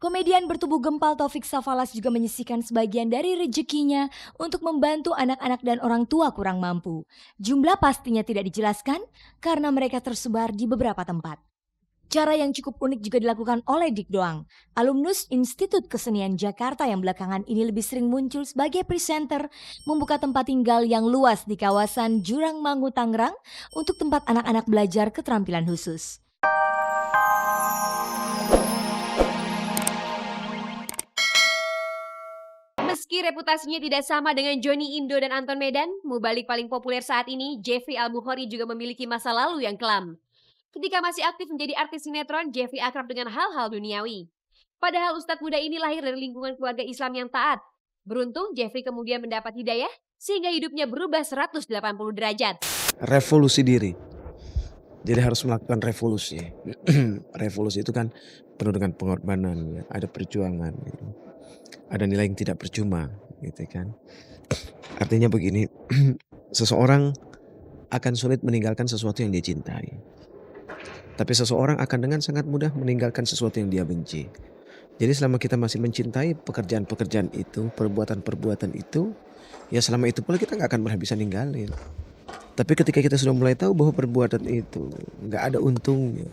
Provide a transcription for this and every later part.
Komedian bertubuh gempal Taufik Safalas juga menyisihkan sebagian dari rezekinya untuk membantu anak-anak dan orang tua kurang mampu. Jumlah pastinya tidak dijelaskan karena mereka tersebar di beberapa tempat. Cara yang cukup unik juga dilakukan oleh Dik Doang, alumnus Institut Kesenian Jakarta yang belakangan ini lebih sering muncul sebagai presenter, membuka tempat tinggal yang luas di kawasan Jurang Mangu, Tangerang untuk tempat anak-anak belajar keterampilan khusus. Meski reputasinya tidak sama dengan Johnny Indo dan Anton Medan, mubalik paling populer saat ini, Jeffrey Al-Bukhari juga memiliki masa lalu yang kelam. Ketika masih aktif menjadi artis sinetron, Jeffrey akrab dengan hal-hal duniawi. Padahal Ustadz muda ini lahir dari lingkungan keluarga Islam yang taat. Beruntung, Jeffrey kemudian mendapat hidayah, sehingga hidupnya berubah 180 derajat. Revolusi diri. Jadi harus melakukan revolusi. Revolusi itu kan penuh dengan pengorbanan, ya. Ada perjuangan, gitu. Ada nilai yang tidak percuma, gitu kan. Artinya begini, seseorang akan sulit meninggalkan sesuatu yang dia cintai. Tapi seseorang akan dengan sangat mudah meninggalkan sesuatu yang dia benci. Jadi selama kita masih mencintai pekerjaan-pekerjaan itu, perbuatan-perbuatan itu, ya selama itu pula kita nggak akan pernah bisa ninggalin. Tapi ketika kita sudah mulai tahu bahwa perbuatan itu nggak ada untungnya,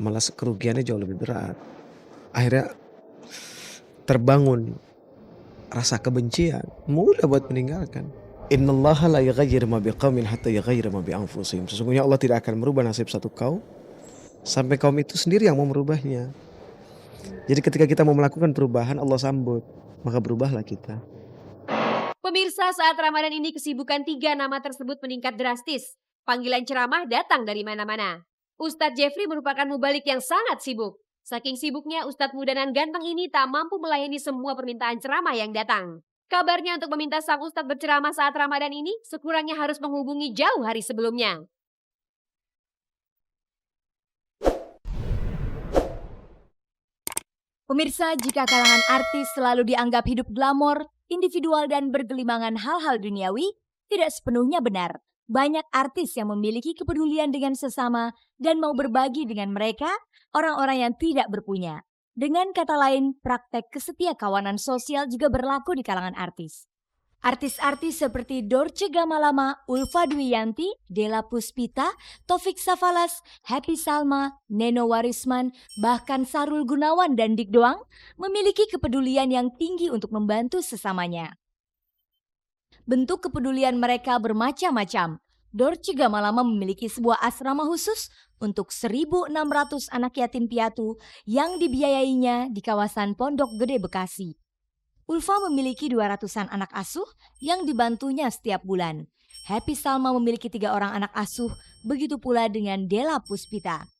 malah kerugiannya jauh lebih berat, akhirnya terbangun rasa kebencian, mudah buat meninggalkan. Innallaha la yughayyiru ma biqaumin hatta yughayyiru ma bi anfusihim. Sesungguhnya Allah tidak akan merubah nasib satu kaum sampai kaum itu sendiri yang mau merubahnya. Jadi ketika kita mau melakukan perubahan, Allah sambut, maka berubahlah kita. Pemirsa, saat Ramadan ini kesibukan 3 nama tersebut meningkat drastis. Panggilan ceramah datang dari mana-mana. Ustadz Jeffrey merupakan mubalik yang sangat sibuk. Saking sibuknya, Ustadz muda dan ganteng ini tak mampu melayani semua permintaan ceramah yang datang. Kabarnya untuk meminta sang Ustadz berceramah saat Ramadan ini, sekurangnya harus menghubungi jauh hari sebelumnya. Pemirsa, jika kalangan artis selalu dianggap hidup glamor, individual dan bergelimangan hal-hal duniawi, tidak sepenuhnya benar. Banyak artis yang memiliki kepedulian dengan sesama dan mau berbagi dengan mereka, orang-orang yang tidak berpunya. Dengan kata lain, praktek kesetiakawanan sosial juga berlaku di kalangan artis. Artis-artis seperti Dorce Gamalama, Ulfa Dwiyanti, Della Puspita, Taufik Safalas, Happy Salma, Neno Warisman, bahkan Sarul Gunawan dan Dik Doang memiliki kepedulian yang tinggi untuk membantu sesamanya. Bentuk kepedulian mereka bermacam-macam. Dorce Gamalama memiliki sebuah asrama khusus untuk 1.600 anak yatim piatu yang dibiayainya di kawasan Pondok Gede, Bekasi. Ulfa memiliki 200-an anak asuh yang dibantunya setiap bulan. Happy Salma memiliki 3 orang anak asuh, begitu pula dengan Della Puspita.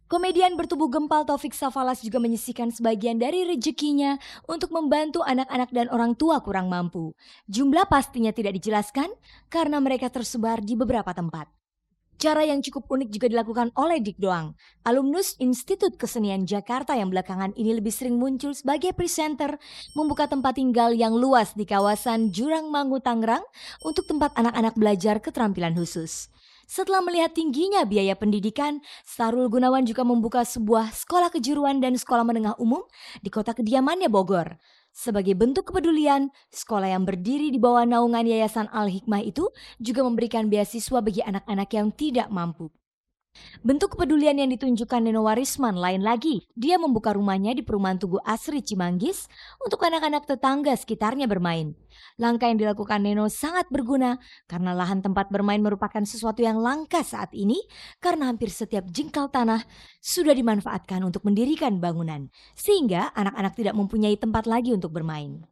Komedian bertubuh gempal Taufik Safalas juga menyisihkan sebagian dari rezekinya untuk membantu anak-anak dan orang tua kurang mampu. Jumlah pastinya tidak dijelaskan karena mereka tersebar di beberapa tempat. Cara yang cukup unik juga dilakukan oleh Dik Doang, alumnus Institut Kesenian Jakarta yang belakangan ini lebih sering muncul sebagai presenter, membuka tempat tinggal yang luas di kawasan Jurang Mangu, Tangerang untuk tempat anak-anak belajar keterampilan khusus. Setelah melihat tingginya biaya pendidikan, Sarul Gunawan juga membuka sebuah sekolah kejuruan dan sekolah menengah umum di kota kediamannya, Bogor. Sebagai bentuk kepedulian, sekolah yang berdiri di bawah naungan Yayasan Al-Hikmah itu juga memberikan beasiswa bagi anak-anak yang tidak mampu. Bentuk kepedulian yang ditunjukkan Neno Warisman lain lagi. Dia membuka rumahnya di perumahan Tugu Asri Cimanggis untuk anak-anak tetangga sekitarnya bermain. Langkah yang dilakukan Neno sangat berguna karena lahan tempat bermain merupakan sesuatu yang langka saat ini karena hampir setiap jengkal tanah sudah dimanfaatkan untuk mendirikan bangunan, sehingga anak-anak tidak mempunyai tempat lagi untuk bermain.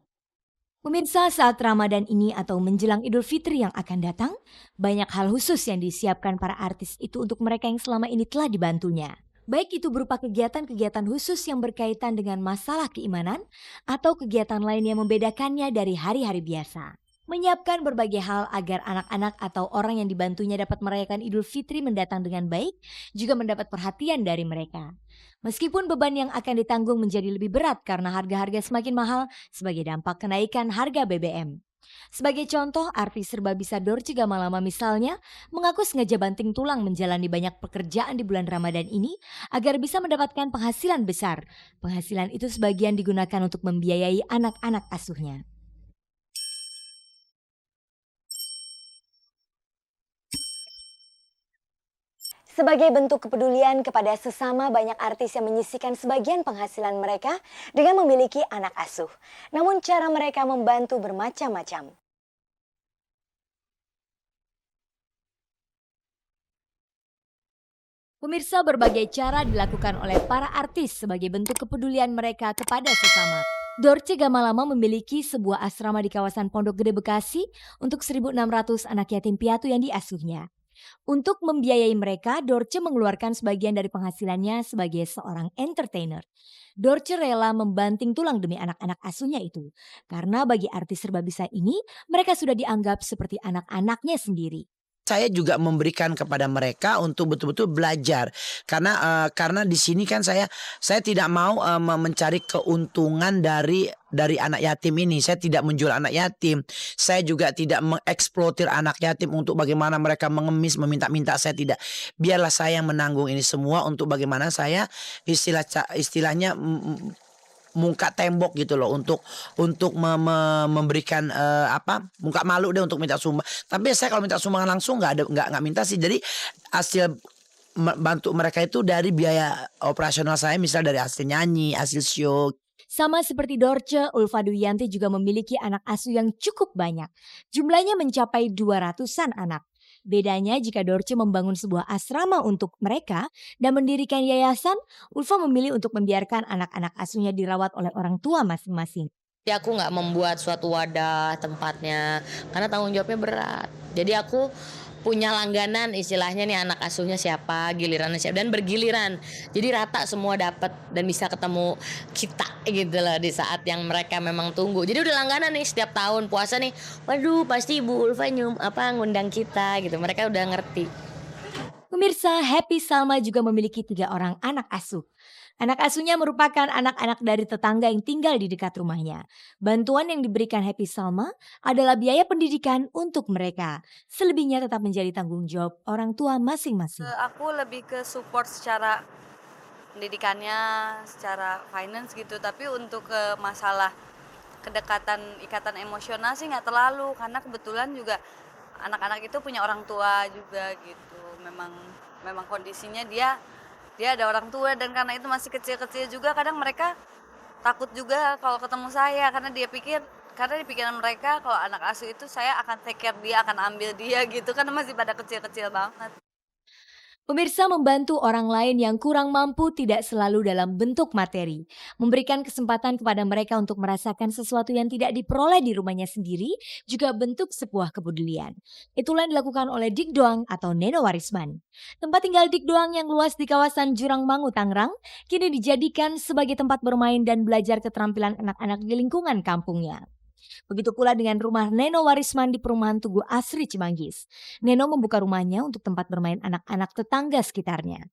Pemirsa, saat Ramadan ini atau menjelang Idul Fitri yang akan datang, banyak hal khusus yang disiapkan para artis itu untuk mereka yang selama ini telah dibantunya. Baik itu berupa kegiatan-kegiatan khusus yang berkaitan dengan masalah keimanan atau kegiatan lain yang membedakannya dari hari-hari biasa. Menyiapkan berbagai hal agar anak-anak atau orang yang dibantunya dapat merayakan Idul Fitri mendatang dengan baik juga mendapat perhatian dari mereka. Meskipun beban yang akan ditanggung menjadi lebih berat karena harga-harga semakin mahal sebagai dampak kenaikan harga BBM. Sebagai contoh, artis serba bisa Dorce Gamalama misalnya mengaku sengaja banting tulang menjalani banyak pekerjaan di bulan Ramadan ini agar bisa mendapatkan penghasilan besar. Penghasilan itu sebagian digunakan untuk membiayai anak-anak asuhnya. Sebagai bentuk kepedulian kepada sesama, banyak artis yang menyisihkan sebagian penghasilan mereka dengan memiliki anak asuh. Namun cara mereka membantu bermacam-macam. Pemirsa, berbagai cara dilakukan oleh para artis sebagai bentuk kepedulian mereka kepada sesama. Dorce Gamalama memiliki sebuah asrama di kawasan Pondok Gede Bekasi untuk 1.600 anak yatim piatu yang diasuhnya. Untuk membiayai mereka, Dorce mengeluarkan sebagian dari penghasilannya sebagai seorang entertainer. Dorce rela membanting tulang demi anak-anak asuhnya itu. Karena bagi artis serba bisa ini, mereka sudah dianggap seperti anak-anaknya sendiri. Saya juga memberikan kepada mereka untuk betul-betul belajar karena di sini kan saya tidak mau mencari keuntungan dari anak yatim ini. Saya tidak menjual anak yatim. Saya juga tidak mengeksploitir anak yatim untuk bagaimana mereka mengemis, meminta-minta. Saya tidak. Biarlah saya yang menanggung ini semua untuk bagaimana saya istilahnya muka tembok gitu loh untuk memberikan muka malu deh untuk minta sumbang. Tapi saya kalau minta sumbangan langsung nggak minta sih. Jadi hasil bantu mereka itu dari biaya operasional saya, misal dari hasil nyanyi, hasil show. Sama seperti Dorce, Ulfa Dwiyanti juga memiliki anak asuh yang cukup banyak. Jumlahnya mencapai 200-an anak. Bedanya jika Dorce membangun sebuah asrama untuk mereka dan mendirikan yayasan, Ulfa memilih untuk membiarkan anak-anak asuhnya dirawat oleh orang tua masing-masing. Jadi aku nggak membuat suatu wadah tempatnya karena tanggung jawabnya berat. Jadi aku punya langganan, istilahnya nih anak asuhnya siapa, gilirannya siapa, dan bergiliran. Jadi rata semua dapat dan bisa ketemu kita gitu loh di saat yang mereka memang tunggu. Jadi udah langganan nih setiap tahun puasa nih. Waduh, pasti Ibu Ulfa ngundang kita gitu. Mereka udah ngerti. Pemirsa, Happy Salma juga memiliki 3 orang anak asuh. Anak asuhnya merupakan anak-anak dari tetangga yang tinggal di dekat rumahnya. Bantuan yang diberikan Happy Salma adalah biaya pendidikan untuk mereka. Selebihnya tetap menjadi tanggung jawab orang tua masing-masing. Aku lebih ke support secara pendidikannya, secara finance gitu. Tapi untuk ke masalah kedekatan, ikatan emosional sih nggak terlalu. Karena kebetulan juga anak-anak itu punya orang tua juga gitu. Memang kondisinya dia ada orang tua, dan karena itu masih kecil-kecil juga kadang mereka takut juga kalau ketemu saya karena di pikiran mereka kalau anak asuh itu saya akan take care dia, akan ambil dia gitu karena masih pada kecil-kecil banget. Pemirsa, membantu orang lain yang kurang mampu tidak selalu dalam bentuk materi. Memberikan kesempatan kepada mereka untuk merasakan sesuatu yang tidak diperoleh di rumahnya sendiri juga bentuk sebuah kepedulian. Itulah yang dilakukan oleh Dik Doang atau Neno Warisman. Tempat tinggal Dik Doang yang luas di kawasan Jurangmangu, Tangerang kini dijadikan sebagai tempat bermain dan belajar keterampilan anak-anak di lingkungan kampungnya. Begitu pula dengan rumah Neno Warisman di perumahan Tugu Asri, Cimanggis. Neno membuka rumahnya untuk tempat bermain anak-anak tetangga sekitarnya.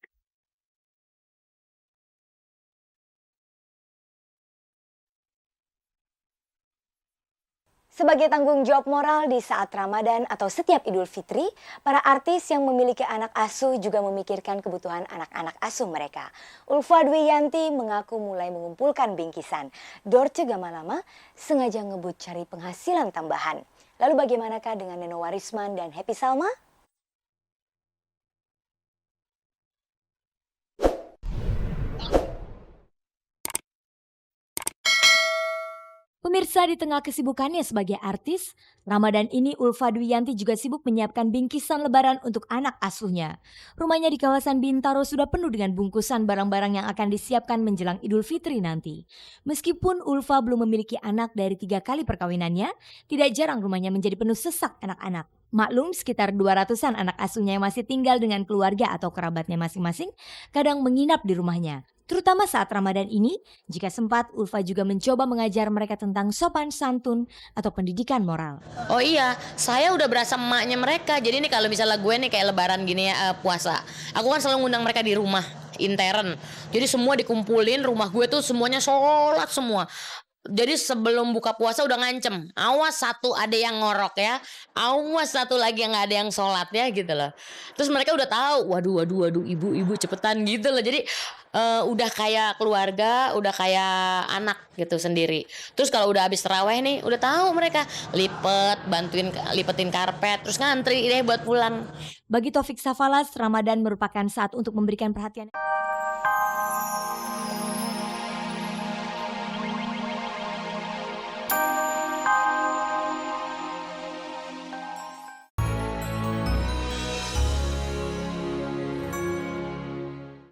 Sebagai tanggung jawab moral di saat Ramadan atau setiap Idul Fitri, para artis yang memiliki anak asuh juga memikirkan kebutuhan anak-anak asuh mereka. Ulfa Dwiyanti mengaku mulai mengumpulkan bingkisan. Dorce Gamalama sengaja ngebut cari penghasilan tambahan. Lalu bagaimanakah dengan Neno Warisman dan Happy Salma? Pemirsa, di tengah kesibukannya sebagai artis, Ramadan ini Ulfa Dwiyanti juga sibuk menyiapkan bingkisan lebaran untuk anak asuhnya. Rumahnya di kawasan Bintaro sudah penuh dengan bungkusan barang-barang yang akan disiapkan menjelang Idul Fitri nanti. Meskipun Ulfa belum memiliki anak dari 3 kali perkawinannya, tidak jarang rumahnya menjadi penuh sesak anak-anak. Maklum, sekitar 200-an anak asuhnya yang masih tinggal dengan keluarga atau kerabatnya masing-masing kadang menginap di rumahnya. Terutama saat Ramadan ini, jika sempat Ulfa juga mencoba mengajar mereka tentang sopan santun atau pendidikan moral. Oh iya, saya udah berasa emaknya mereka. Jadi nih kalau misalnya gue nih kayak lebaran gini ya, puasa, aku kan selalu ngundang mereka di rumah intern. Jadi semua dikumpulin, rumah gue tuh semuanya sholat semua. Jadi sebelum buka puasa udah ngancem, awas satu ada yang ngorok ya, awas satu lagi yang nggak ada yang sholat ya gitu loh. Terus mereka udah tahu, waduh ibu cepetan gitu loh. Jadi udah kayak keluarga, udah kayak anak gitu sendiri. Terus kalau udah habis taraweh nih, udah tahu mereka bantuin lipetin karpet, terus ngantri deh buat pulang. Bagi Taufik Safalas, Ramadan merupakan saat untuk memberikan perhatian